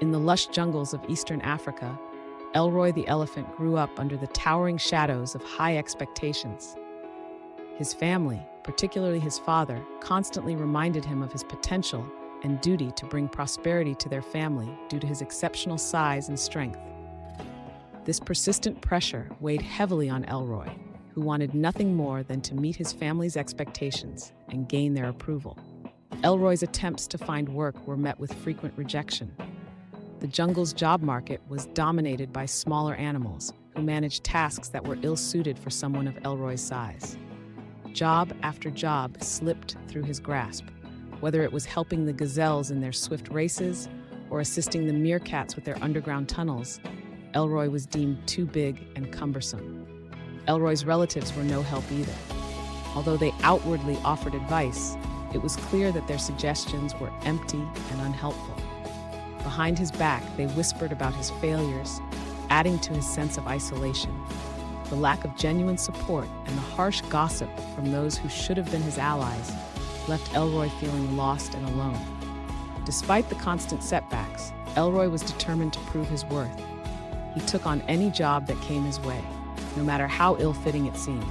In the lush jungles of eastern Africa, Elroy the elephant grew up under the towering shadows of high expectations. His family, particularly his father, constantly reminded him of his potential and duty to bring prosperity to their family due to his exceptional size and strength. This persistent pressure weighed heavily on Elroy, who wanted nothing more than to meet his family's expectations and gain their approval. Elroy's attempts to find work were met with frequent rejection. The jungle's job market was dominated by smaller animals who managed tasks that were ill-suited for someone of Elroy's size. Job after job slipped through his grasp, whether it was helping the gazelles in their swift races or assisting the meerkats with their underground tunnels. Elroy was deemed too big and cumbersome. Elroy's relatives were no help either. Although they outwardly offered advice, it was clear that their suggestions were empty and unhelpful. Behind his back, they whispered about his failures, adding to his sense of isolation. The lack of genuine support and the harsh gossip from those who should have been his allies left Elroy feeling lost and alone. Despite the constant setbacks, Elroy was determined to prove his worth. He took on any job that came his way, no matter how ill-fitting it seemed.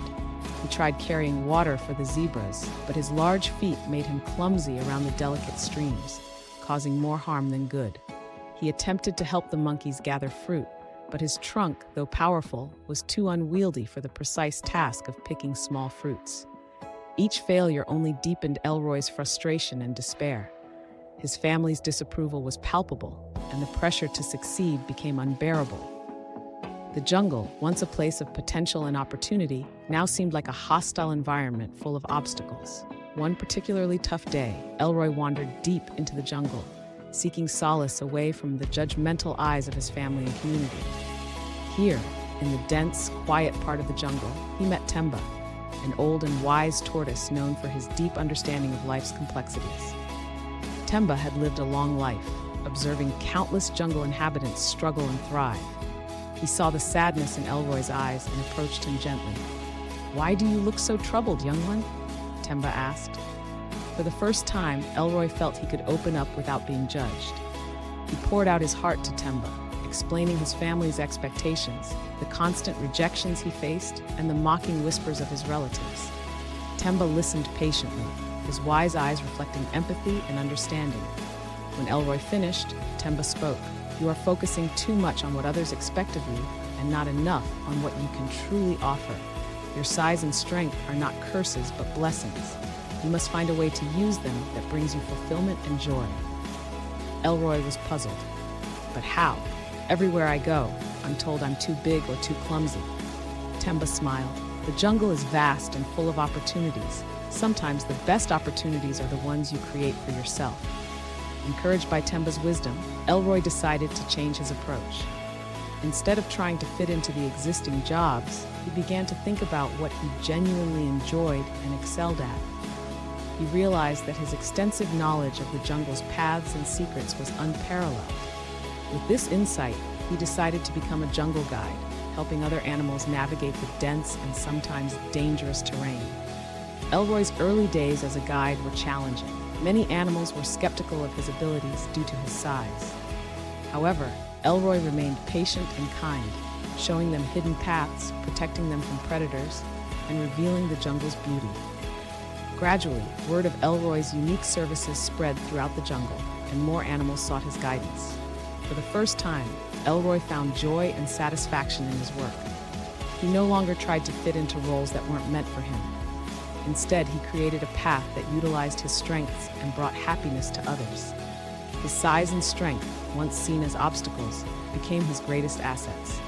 He tried carrying water for the zebras, but his large feet made him clumsy around the delicate streams, causing more harm than good. He attempted to help the monkeys gather fruit, but his trunk, though powerful, was too unwieldy for the precise task of picking small fruits. Each failure only deepened Elroy's frustration and despair. His family's disapproval was palpable, and the pressure to succeed became unbearable. The jungle, once a place of potential and opportunity, now seemed like a hostile environment full of obstacles. One particularly tough day, Elroy wandered deep into the jungle, seeking solace away from the judgmental eyes of his family and community. Here, in the dense, quiet part of the jungle, he met Temba, an old and wise tortoise known for his deep understanding of life's complexities. Temba had lived a long life, observing countless jungle inhabitants struggle and thrive. He saw the sadness in Elroy's eyes and approached him gently. "Why do you look so troubled, young one?" Temba asked. For the first time, Elroy felt he could open up without being judged. He poured out his heart to Temba, explaining his family's expectations, the constant rejections he faced, and the mocking whispers of his relatives. Temba listened patiently, his wise eyes reflecting empathy and understanding. When Elroy finished, Temba spoke. "You are focusing too much on what others expect of you and not enough on what you can truly offer. Your size and strength are not curses but blessings. You must find a way to use them that brings you fulfillment and joy." Elroy was puzzled. But how? Everywhere I go, I'm told I'm too big or too clumsy. Temba smiled. "The jungle is vast and full of opportunities. Sometimes the best opportunities are the ones you create for yourself." Encouraged by Temba's wisdom, Elroy decided to change his approach. Instead of trying to fit into the existing jobs, he began to think about what he genuinely enjoyed and excelled at. He realized that his extensive knowledge of the jungle's paths and secrets was unparalleled. With this insight, he decided to become a jungle guide, helping other animals navigate the dense and sometimes dangerous terrain. Elroy's early days as a guide were challenging. Many animals were skeptical of his abilities due to his size. However, Elroy remained patient and kind, showing them hidden paths, protecting them from predators, and revealing the jungle's beauty. Gradually, word of Elroy's unique services spread throughout the jungle, and more animals sought his guidance. For the first time, Elroy found joy and satisfaction in his work. He no longer tried to fit into roles that weren't meant for him. Instead, he created a path that utilized his strengths and brought happiness to others. His size and strength, once seen as obstacles, became his greatest assets.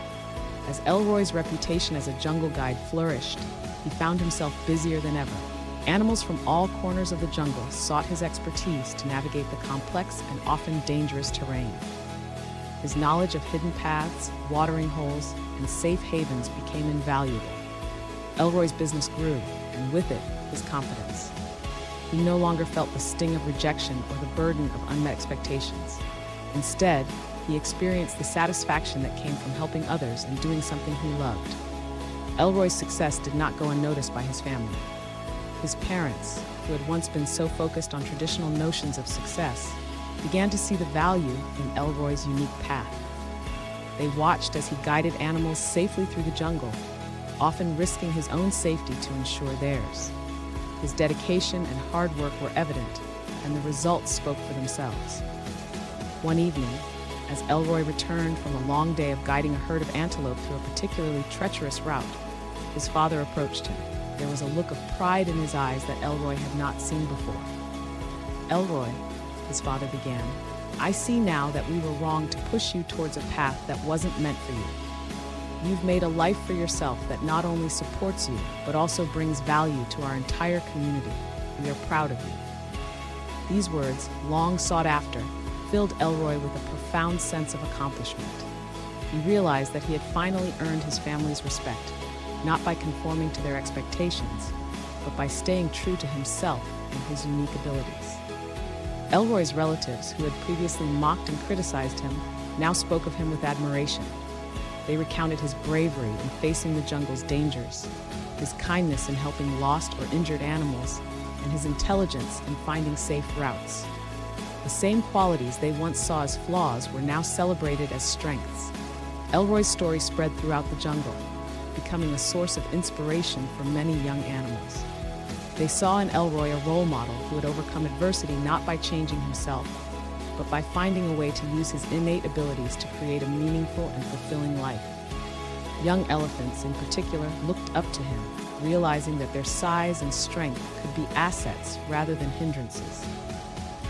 As Elroy's reputation as a jungle guide flourished, he found himself busier than ever. Animals from all corners of the jungle sought his expertise to navigate the complex and often dangerous terrain. His knowledge of hidden paths, watering holes, and safe havens became invaluable. Elroy's business grew, and with it, his confidence. He no longer felt the sting of rejection or the burden of unmet expectations. Instead, he experienced the satisfaction that came from helping others and doing something he loved. Elroy's success did not go unnoticed by his family. His parents, who had once been so focused on traditional notions of success, began to see the value in Elroy's unique path. They watched as he guided animals safely through the jungle, often risking his own safety to ensure theirs. His dedication and hard work were evident, and the results spoke for themselves. One evening, as Elroy returned from a long day of guiding a herd of antelope through a particularly treacherous route, his father approached him. There was a look of pride in his eyes that Elroy had not seen before. "Elroy," his father began, "I see now that we were wrong to push you towards a path that wasn't meant for you. You've made a life for yourself that not only supports you, but also brings value to our entire community. We are proud of you." These words, long sought after, filled Elroy with a profound sense of accomplishment. He realized that he had finally earned his family's respect, not by conforming to their expectations, but by staying true to himself and his unique abilities. Elroy's relatives, who had previously mocked and criticized him, now spoke of him with admiration. They recounted his bravery in facing the jungle's dangers, his kindness in helping lost or injured animals, and his intelligence in finding safe routes. The same qualities they once saw as flaws were now celebrated as strengths. Elroy's story spread throughout the jungle, becoming a source of inspiration for many young animals. They saw in Elroy a role model who had overcome adversity not by changing himself, but by finding a way to use his innate abilities to create a meaningful and fulfilling life. Young elephants, in particular, looked up to him, realizing that their size and strength could be assets rather than hindrances.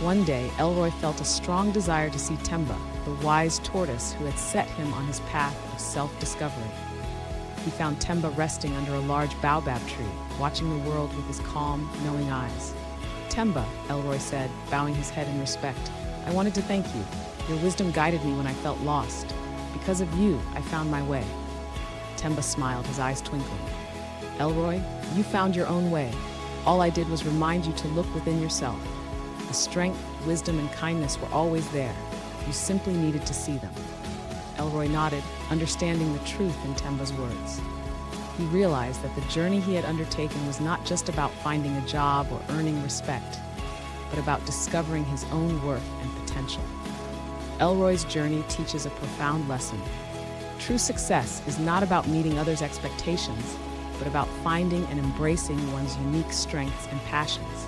One day, Elroy felt a strong desire to see Temba, the wise tortoise who had set him on his path of self-discovery. He found Temba resting under a large baobab tree, watching the world with his calm, knowing eyes. "Temba," Elroy said, bowing his head in respect, "I wanted to thank you. Your wisdom guided me when I felt lost. Because of you, I found my way." Temba smiled, his eyes twinkling. "Elroy, you found your own way. All I did was remind you to look within yourself. The strength, wisdom, and kindness were always there. You simply needed to see them." Elroy nodded, understanding the truth in Temba's words. He realized that the journey he had undertaken was not just about finding a job or earning respect, but about discovering his own worth and potential. Elroy's journey teaches a profound lesson. True success is not about meeting others' expectations, but about finding and embracing one's unique strengths and passions.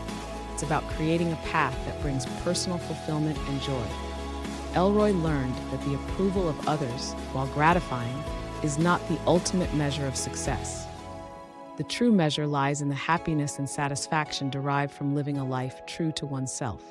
It's about creating a path that brings personal fulfillment and joy. Elroy learned that the approval of others, while gratifying, is not the ultimate measure of success. The true measure lies in the happiness and satisfaction derived from living a life true to oneself.